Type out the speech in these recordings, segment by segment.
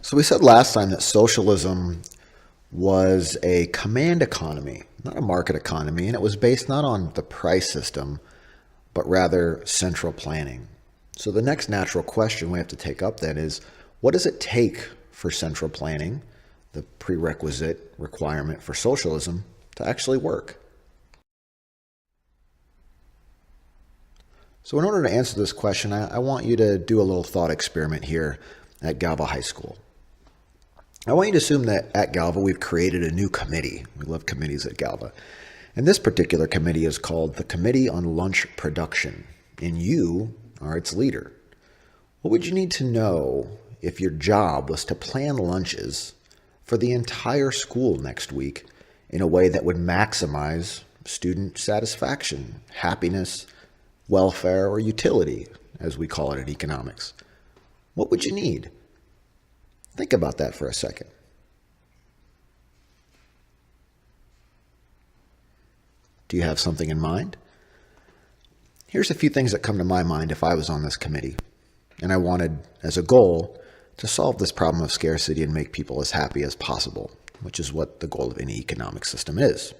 So we said last time that socialism was a command economy, not a market economy, and it was based not on the price system, but rather central planning. So the next natural question we have to take up then is, what does it take for central planning, the prerequisite requirement for socialism, to actually work? So in order to answer this question, I want you to do a little thought experiment here at Galva High School. I want you to assume that at Galva we've created a new committee. We love committees at Galva. And this particular committee is called the Committee on Lunch Production, and you are its leader. What would you need to know if your job was to plan lunches for the entire school next week in a way that would maximize student satisfaction, happiness, welfare, or utility, as we call it in economics? What would you need? Think about that for a second. Do you have something in mind? Here's a few things that come to my mind if I was on this committee, and I wanted, as a goal, to solve this problem of scarcity and make people as happy as possible, which is what the goal of any economic system is.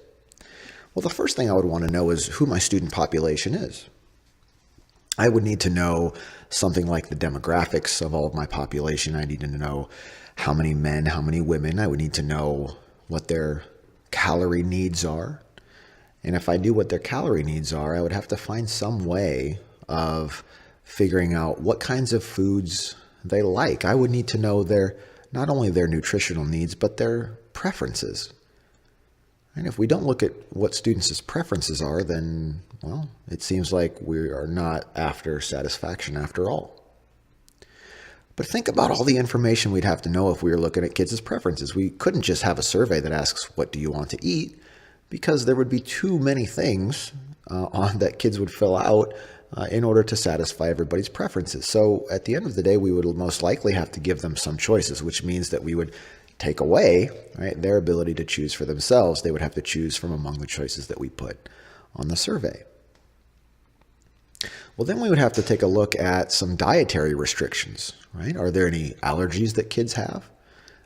Well, the first thing I would want to know is who my student population is. I would need to know something like the demographics of all of my population. I need to know how many men, how many women. I would need to know what their calorie needs are. And if I knew what their calorie needs are, I would have to find some way of figuring out what kinds of foods they like. I would need to know not only their nutritional needs, but their preferences. And if we don't look at what students' preferences are, then, well, it seems like we are not after satisfaction after all. But think about all the information we'd have to know if we were looking at kids' preferences. We couldn't just have a survey that asks, what do you want to eat? Because there would be too many things that kids would fill out in order to satisfy everybody's preferences. So at the end of the day, we would most likely have to give them some choices, which means that we would take away, right, their ability to choose for themselves. They would have to choose from among the choices that we put on the survey. Well, then we would have to take a look at some dietary restrictions, right? Are there any allergies that kids have?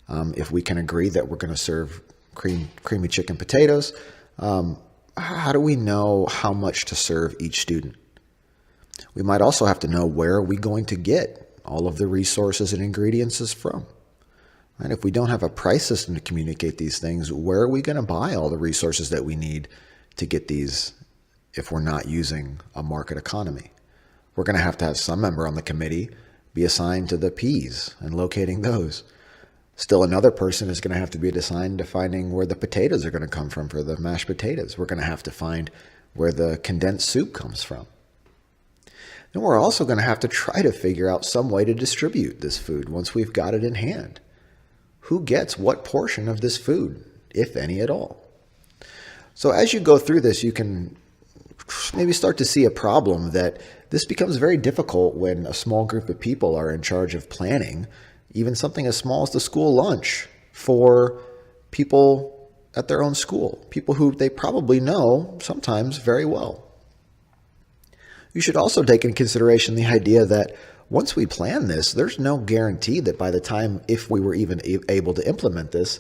If we can agree that we're going to serve creamy chicken potatoes, how do we know how much to serve each student? We might also have to know, where are we going to get all of the resources and ingredients from? Right? If we don't have a price system to communicate these things, where are we going to buy all the resources that we need to get these if we're not using a market economy? We're going to have some member on the committee be assigned to the peas and locating those. Still another person is going to have to be assigned to finding where the potatoes are going to come from for the mashed potatoes. We're going to have to find where the condensed soup comes from. Then we're also going to have to try to figure out some way to distribute this food once we've got it in hand. Who gets what portion of this food, if any at all? So as you go through this, you can maybe start to see a problem that this becomes very difficult when a small group of people are in charge of planning even something as small as the school lunch for people at their own school, people who they probably know sometimes very well. You should also take into consideration the idea that once we plan this, there's no guarantee that by the time, if we were even able to implement this,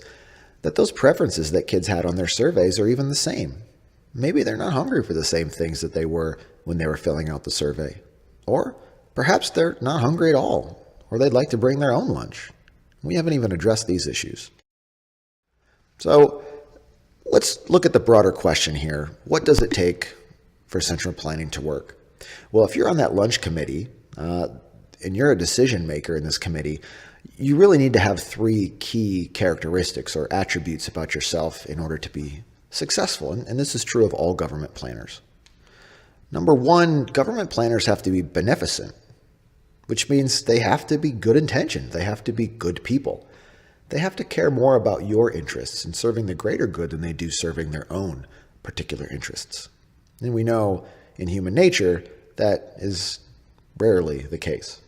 that those preferences that kids had on their surveys are even the same. Maybe they're not hungry for the same things that they were when they were filling out the survey. Or perhaps they're not hungry at all, or they'd like to bring their own lunch. We haven't even addressed these issues. So let's look at the broader question here. What does it take for central planning to work? Well, if you're on that lunch committee, and you're a decision maker in this committee, you really need to have three key characteristics or attributes about yourself in order to be successful. And this is true of all government planners. Number one, government planners have to be beneficent, which means they have to be good intentioned. They have to be good people. They have to care more about your interests and serving the greater good than they do serving their own particular interests. And we know in human nature that is rarely the case.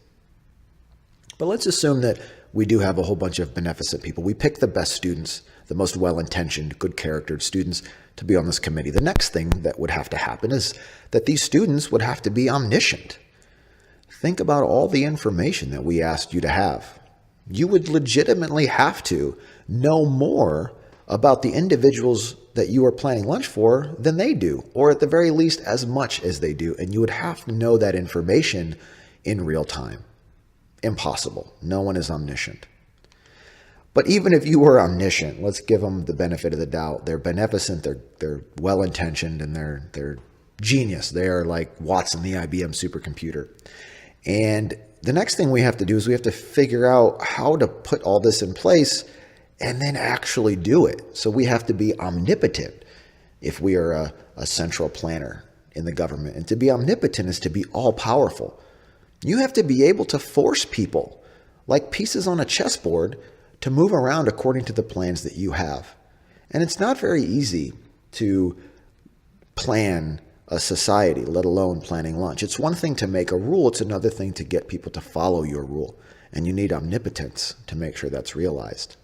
But let's assume that we do have a whole bunch of beneficent people. We pick the best students, the most well-intentioned, good-charactered students to be on this committee. The next thing that would have to happen is that these students would have to be omniscient. Think about all the information that we asked you to have. You would legitimately have to know more about the individuals that you are planning lunch for than they do, or at the very least as much as they do. And you would have to know that information in real time. Impossible. No one is omniscient. But even if you were omniscient, let's give them the benefit of the doubt. They're beneficent, they're well-intentioned, and they're genius. They are like Watson, the IBM supercomputer. And the next thing we have to do is we have to figure out how to put all this in place and then actually do it. So we have to be omnipotent if we are a central planner in the government. And to be omnipotent is to be all-powerful. You have to be able to force people, like pieces on a chessboard, to move around according to the plans that you have. And it's not very easy to plan a society, let alone planning lunch. It's one thing to make a rule. It's another thing to get people to follow your rule. And you need omnipotence to make sure that's realized.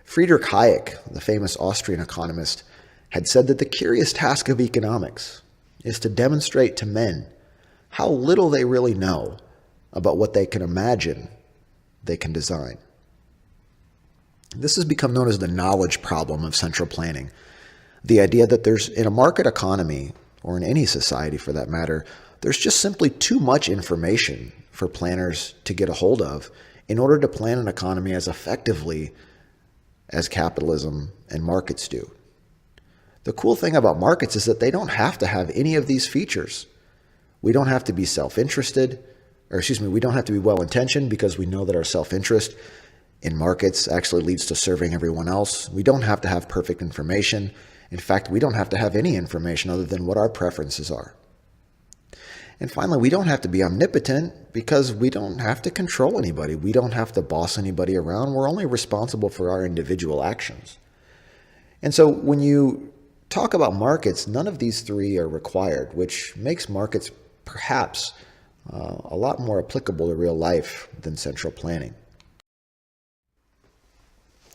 Friedrich Hayek, the famous Austrian economist, had said that the curious task of economics is to demonstrate to men how little they really know about what they can imagine they can design. This has become known as the knowledge problem of central planning. The idea that there's, in a market economy, or in any society for that matter, there's just simply too much information for planners to get a hold of in order to plan an economy as effectively as capitalism and markets do. The cool thing about markets is that they don't have to have any of these features. We don't have to be self-interested, we don't have to be well-intentioned, because we know that our self-interest in markets actually leads to serving everyone else. We don't have to have perfect information. In fact, we don't have to have any information other than what our preferences are. And finally, we don't have to be omnipotent, because we don't have to control anybody. We don't have to boss anybody around. We're only responsible for our individual actions. And so when you talk about markets, none of these three are required, which makes markets perhaps a lot more applicable to real life than central planning.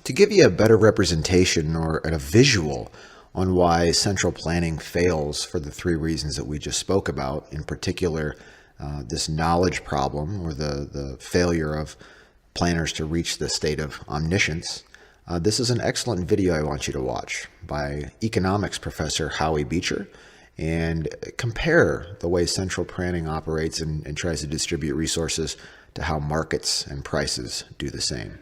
To give you a better representation or a visual on why central planning fails for the three reasons that we just spoke about, in particular, this knowledge problem, or the failure of planners to reach the state of omniscience, this is an excellent video I want you to watch by economics professor Howie Beecher, and compare the way central planning operates and tries to distribute resources to how markets and prices do the same.